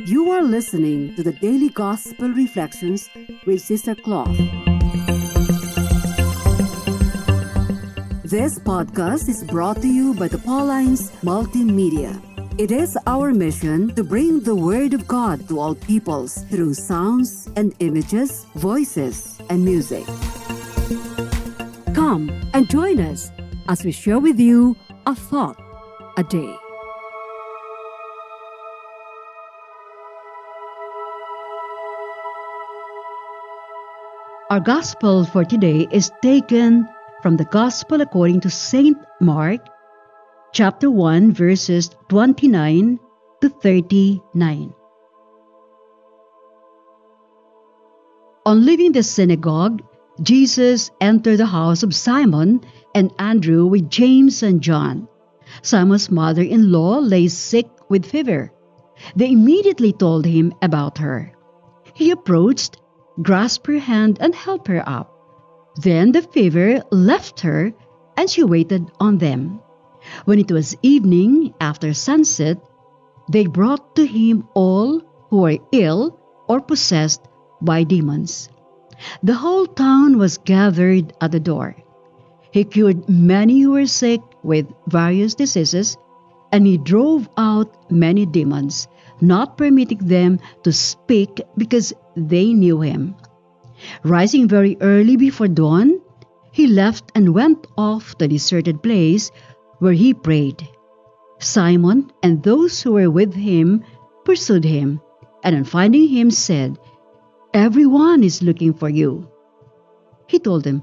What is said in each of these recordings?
You are listening to the Daily Gospel Reflections with Sister Cloth. This podcast is brought to you by the Paulines Multimedia. It is our mission to bring the Word of God to all peoples through sounds and images, voices, and music. Come and join us as we share with you a thought a day. Our gospel for today is taken from the Gospel according to St. Mark, chapter 1, verses 29 to 39. On leaving the synagogue, Jesus entered the house of Simon and Andrew with James and John. Simon's mother-in-law lay sick with fever. They immediately told him about her. He approached, grasped her hand, and helped her up. Then the fever left her, and she waited on them. When it was evening, after sunset, they brought to him all who were ill or possessed by demons. The whole town was gathered at the door. He cured many who were sick with various diseases, and he drove out many demons, not permitting them to speak because they knew him. Rising very early before dawn, he left and went off to a deserted place where he prayed. Simon and those who were with him pursued him, and on finding him said, "Everyone is looking for you." He told them,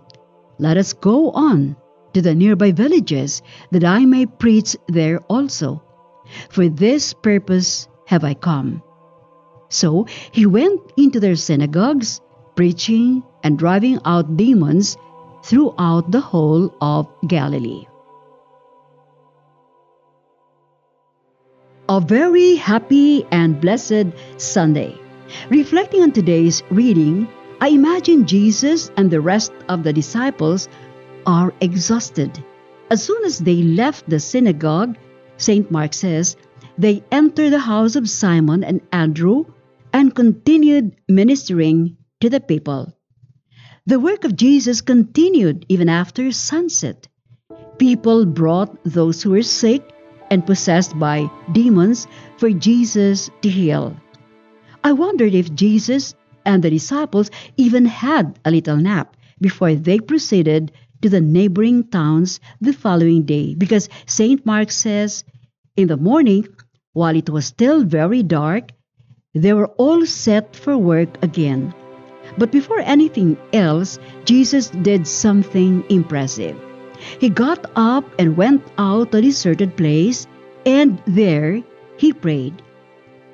"Let us go on to the nearby villages, that I may preach there also. For this purpose have I come." So he went into their synagogues, preaching and driving out demons throughout the whole of Galilee. A very happy and blessed Sunday. Reflecting on today's reading, I imagine Jesus and the rest of the disciples are exhausted. As soon as they left the synagogue, St. Mark says, they entered the house of Simon and Andrew and continued ministering to the people. The work of Jesus continued even after sunset. People brought those who were sick and possessed by demons for Jesus to heal. I wondered if Jesus and the disciples even had a little nap before they proceeded to the neighboring towns the following day, because St. Mark says, in the morning, while it was still very dark, they were all set for work again. But before anything else, Jesus did something impressive. He got up and went out to a deserted place, and there he prayed.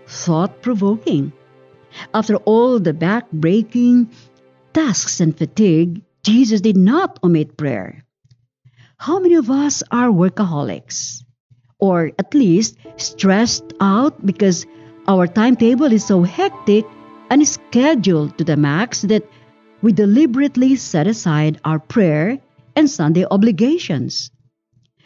Thought-provoking. After all the back-breaking tasks and fatigue, Jesus did not omit prayer. How many of us are workaholics? Or at least stressed out because our timetable is so hectic and scheduled to the max that we deliberately set aside our prayer and Sunday obligations.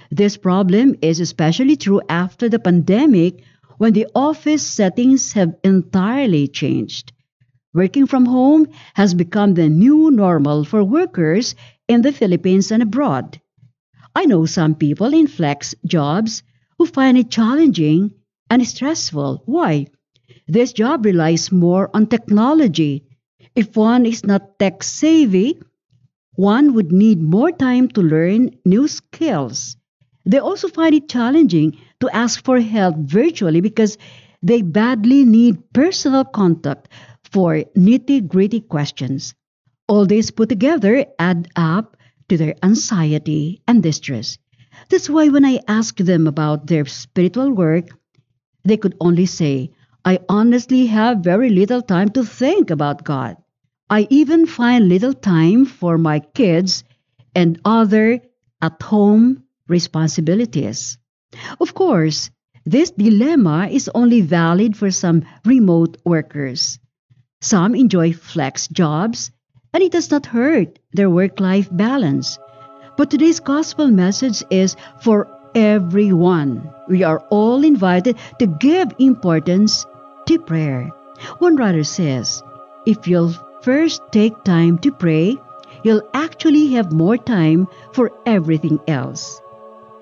This problem is especially true after the pandemic, when the office settings have entirely changed. Working from home has become the new normal for workers in the Philippines and abroad. I know some people in flex jobs who find it challenging and stressful. Why? This job relies more on technology. If one is not tech-savvy, one would need more time to learn new skills. They also find it challenging to ask for help virtually because they badly need personal contact for nitty-gritty questions. All this put together add up to their anxiety and distress. That's why when I asked them about their spiritual work, they could only say, "I honestly have very little time to think about God. I even find little time for my kids and other at-home responsibilities." Of course, this dilemma is only valid for some remote workers. Some enjoy flex jobs, and it does not hurt their work-life balance. But today's gospel message is for everyone. We are all invited to give importance to prayer. One writer says, if you'll first take time to pray, you'll actually have more time for everything else.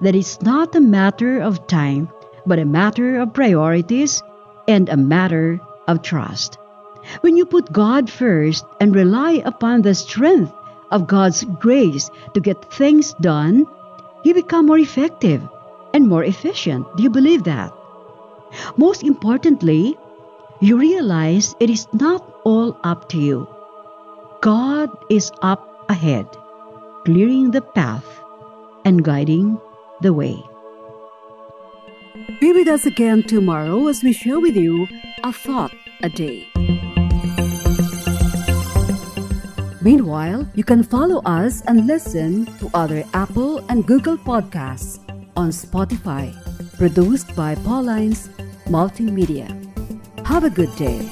That it's not a matter of time, but a matter of priorities and a matter of trust. When you put God first and rely upon the strength of God's grace to get things done, you become more effective and more efficient. Do you believe that? Most importantly, you realize it is not all up to you. God is up ahead, clearing the path and guiding the way. Be with us again tomorrow as we share with you a thought a day. Meanwhile, you can follow us and listen to other Apple and Google podcasts on Spotify, produced by Paulines Multimedia. Have a good day.